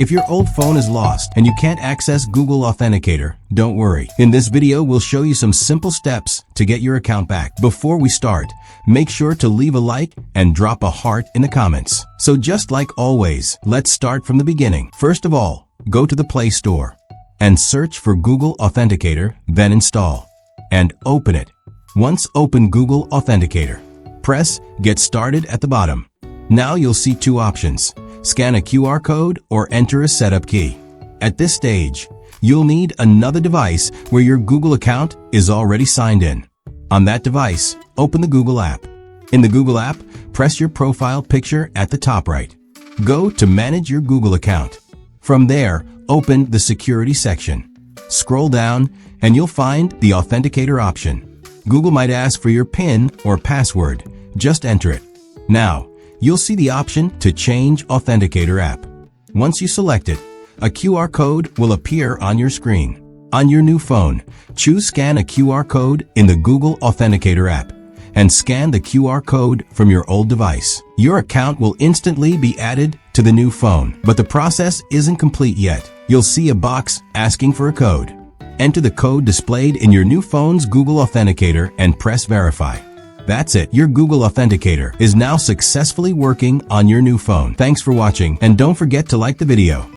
If your old phone is lost and you can't access Google Authenticator, don't worry. In this video, we'll show you some simple steps to get your account back. Before we start, make sure to leave a like and drop a heart in the comments. So just like always, let's start from the beginning. First of all, go to the Play Store and search for Google Authenticator, then install and open it. Once open Google Authenticator, press Get Started at the bottom. Now you'll see two options: scan a QR code or enter a setup key. At this stage, you'll need another device where your Google account is already signed in. On that device, open the Google app. In the Google app, press your profile picture at the top right. Go to Manage your Google account. From there, open the Security section. Scroll down and you'll find the Authenticator option. Google might ask for your PIN or password. Just enter it. Now, you'll see the option to change Authenticator app. Once you select it, a QR code will appear on your screen. On your new phone, choose Scan a QR code in the Google Authenticator app and scan the QR code from your old device. Your account will instantly be added to the new phone, but the process isn't complete yet. You'll see a box asking for a code. Enter the code displayed in your new phone's Google Authenticator and press Verify. That's it. Your Google Authenticator is now successfully working on your new phone. Thanks for watching, and don't forget to like the video.